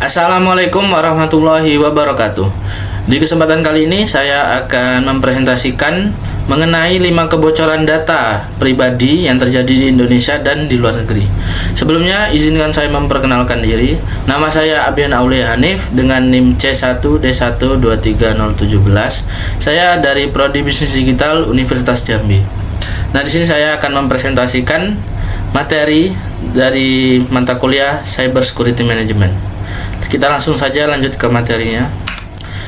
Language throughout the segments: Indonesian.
Assalamualaikum warahmatullahi wabarakatuh. Di kesempatan kali ini saya akan mempresentasikan mengenai 5 kebocoran data pribadi yang terjadi di Indonesia dan di luar negeri. Sebelumnya izinkan saya memperkenalkan diri. Nama saya Abian Aulia Hanif dengan NIM C1D1230017. Saya dari Prodi Bisnis Digital Universitas Jambi. Nah, di sini saya akan mempresentasikan materi dari mata kuliah Cyber Security Management. Kita langsung saja lanjut ke materinya.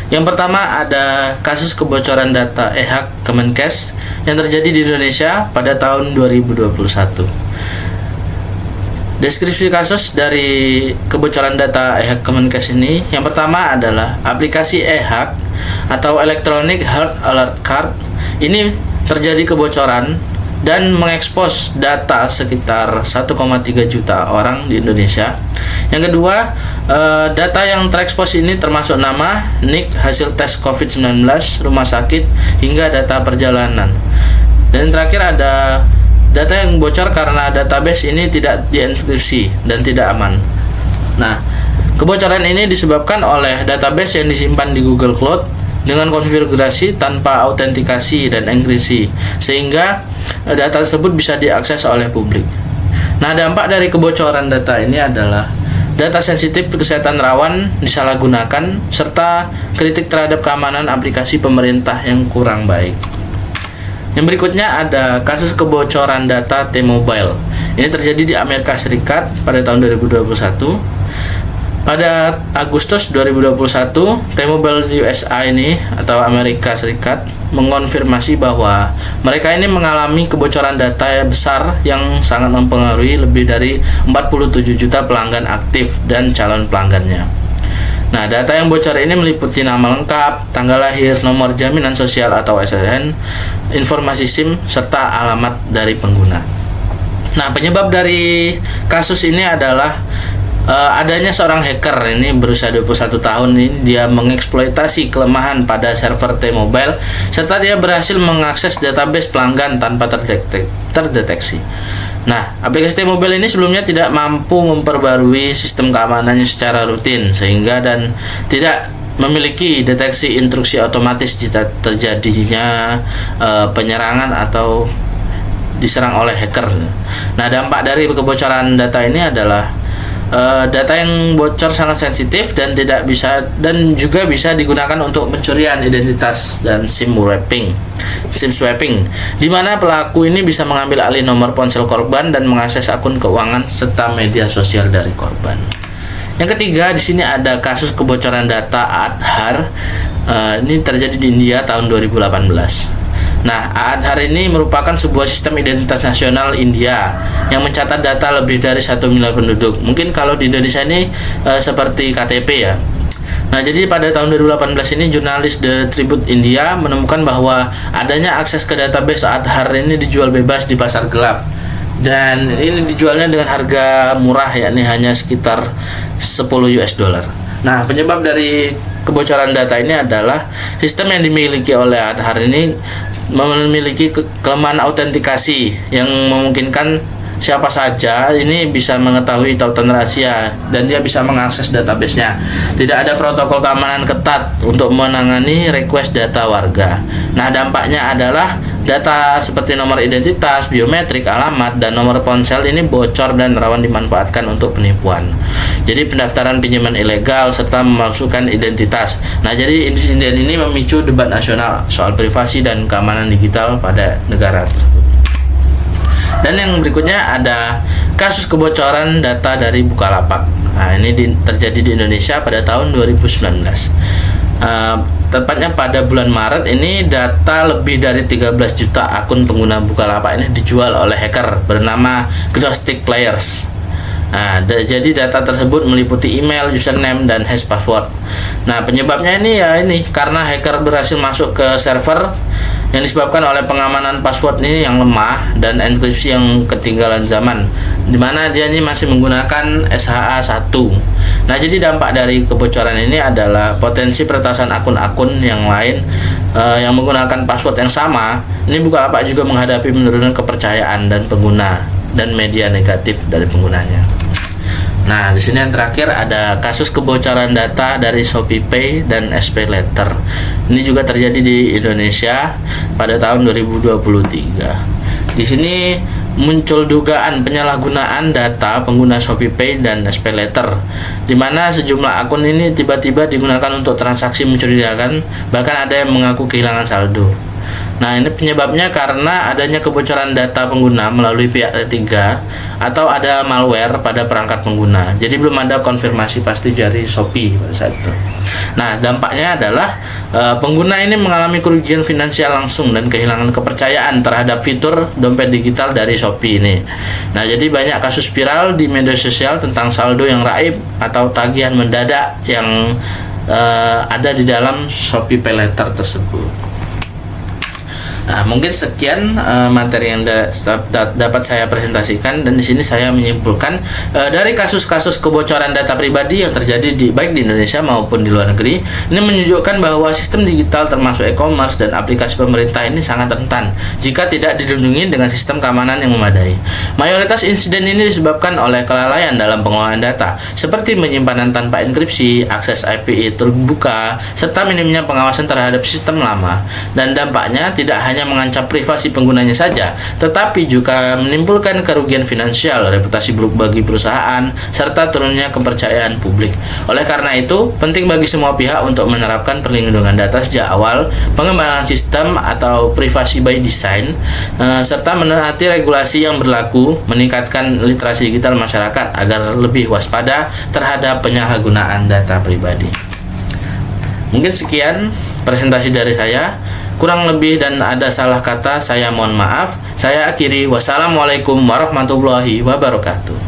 Yang pertama ada kasus kebocoran data e-hak Kemenkes yang terjadi di Indonesia pada tahun 2021. Deskripsi kasus dari kebocoran data e-hak Kemenkes ini, yang pertama adalah aplikasi e-hak atau Electronic Health Alert Card. Ini terjadi kebocoran dan mengekspos data sekitar 1,3 juta orang di Indonesia. Yang kedua, data yang terekspos ini termasuk nama, NIK, hasil tes COVID-19, rumah sakit, hingga data perjalanan. Dan yang terakhir ada data yang bocor karena database ini tidak dienkripsi dan tidak aman. Nah, kebocoran ini disebabkan oleh database yang disimpan di Google Cloud dengan konfigurasi tanpa autentikasi dan enkripsi, sehingga data tersebut bisa diakses oleh publik. Nah, dampak dari kebocoran data ini adalah data sensitif kesehatan rawan disalahgunakan, serta kritik terhadap keamanan aplikasi pemerintah yang kurang baik. Yang berikutnya ada kasus kebocoran data T-Mobile. Ini terjadi di Amerika Serikat pada tahun 2021. Pada Agustus 2021, T-Mobile USA ini atau Amerika Serikat mengonfirmasi bahwa mereka ini mengalami kebocoran data besar yang sangat mempengaruhi lebih dari 47 juta pelanggan aktif dan calon pelanggannya. Nah, data yang bocor ini meliputi nama lengkap, tanggal lahir, nomor jaminan sosial atau SSN, informasi SIM, serta alamat dari pengguna. Nah, penyebab dari kasus ini adalah adanya seorang hacker ini berusia 21 tahun ini, dia mengeksploitasi kelemahan pada server T-Mobile serta dia berhasil mengakses database pelanggan tanpa terdeteksi. Nah, aplikasi T-Mobile ini sebelumnya tidak mampu memperbarui sistem keamanannya secara rutin sehingga dan tidak memiliki deteksi instruksi otomatis jika terjadinya penyerangan atau diserang oleh hacker. Nah, dampak dari kebocoran data ini adalah data yang bocor sangat sensitif dan tidak bisa dan juga bisa digunakan untuk pencurian identitas dan SIM swapping, di mana pelaku ini bisa mengambil alih nomor ponsel korban dan mengakses akun keuangan serta media sosial dari korban. Yang ketiga, di sini ada kasus kebocoran data Aadhaar. Ini terjadi di India tahun 2018. Nah, Aadhaar ini merupakan sebuah sistem identitas nasional India yang mencatat data lebih dari 1 miliar penduduk. Mungkin kalau di Indonesia ini seperti KTP ya. Nah, jadi pada tahun 2018 ini jurnalis The Tribute India menemukan bahwa adanya akses ke database Aadhaar ini dijual bebas di pasar gelap. Dan ini dijualnya dengan harga murah, yakni hanya sekitar 10 US dollar. Nah, penyebab dari kebocoran data ini adalah sistem yang dimiliki oleh Aadhaar ini memiliki kelemahan autentikasi yang memungkinkan siapa saja ini bisa mengetahui tautan rahasia dan dia bisa mengakses database-nya. Tidak ada protokol keamanan ketat untuk menangani request data warga. Nah, dampaknya adalah data seperti nomor identitas, biometrik, alamat, dan nomor ponsel ini bocor dan rawan dimanfaatkan untuk penipuan. Jadi pendaftaran pinjaman ilegal serta memalsukan identitas. Nah, jadi insiden ini memicu debat nasional soal privasi dan keamanan digital pada negara tersebut. Dan yang berikutnya ada kasus kebocoran data dari Bukalapak. Nah, ini terjadi di Indonesia pada tahun 2019. Tepatnya pada bulan Maret ini data lebih dari 13 juta akun pengguna Bukalapak ini dijual oleh hacker bernama Gnostic Players. Nah, jadi data tersebut meliputi email, username, dan hash password. Nah, penyebabnya ini karena hacker berhasil masuk ke server yang disebabkan oleh pengamanan password ini yang lemah dan enkripsi yang ketinggalan zaman, dimana dia ini masih menggunakan SHA-1. Nah, jadi dampak dari kebocoran ini adalah potensi peretasan akun-akun yang lain yang menggunakan password yang sama. Ini Bukalapak juga menghadapi penurunan kepercayaan dan pengguna dan media negatif dari penggunanya. Nah, di sini yang terakhir ada kasus kebocoran data dari ShopeePay dan SPayLater. Ini juga terjadi di Indonesia pada tahun 2023. Di sini muncul dugaan penyalahgunaan data pengguna ShopeePay dan SPayLater, di mana sejumlah akun ini tiba-tiba digunakan untuk transaksi mencurigakan, bahkan ada yang mengaku kehilangan saldo. Nah, ini penyebabnya karena adanya kebocoran data pengguna melalui pihak ketiga atau ada malware pada perangkat pengguna. Jadi belum ada konfirmasi pasti dari Shopee pada saat itu. Nah, dampaknya adalah pengguna ini mengalami kerugian finansial langsung dan kehilangan kepercayaan terhadap fitur dompet digital dari Shopee ini. Nah, jadi banyak kasus viral di media sosial tentang saldo yang raib atau tagihan mendadak yang ada di dalam Shopee PayLater tersebut. Nah, mungkin sekian materi yang dapat saya presentasikan, dan di sini saya menyimpulkan dari kasus-kasus kebocoran data pribadi yang terjadi baik di Indonesia maupun di luar negeri, ini menunjukkan bahwa sistem digital termasuk e-commerce dan aplikasi pemerintah ini sangat rentan jika tidak dilindungi dengan sistem keamanan yang memadai. Mayoritas insiden ini disebabkan oleh kelalaian dalam pengelolaan data, seperti penyimpanan tanpa enkripsi, akses API terbuka, serta minimnya pengawasan terhadap sistem lama. Dan dampaknya tidak hanya mengancam privasi penggunanya saja, tetapi juga menimbulkan kerugian finansial, reputasi buruk bagi perusahaan, serta turunnya kepercayaan publik. Oleh karena itu, penting bagi semua pihak untuk menerapkan perlindungan data sejak awal, pengembangan sistem atau privasi by design, serta menaati regulasi yang berlaku, meningkatkan literasi digital masyarakat agar lebih waspada terhadap penyalahgunaan data pribadi. Mungkin sekian presentasi dari saya. Kurang lebih dan ada salah kata, saya mohon maaf. Saya akhiri. Wassalamualaikum warahmatullahi wabarakatuh.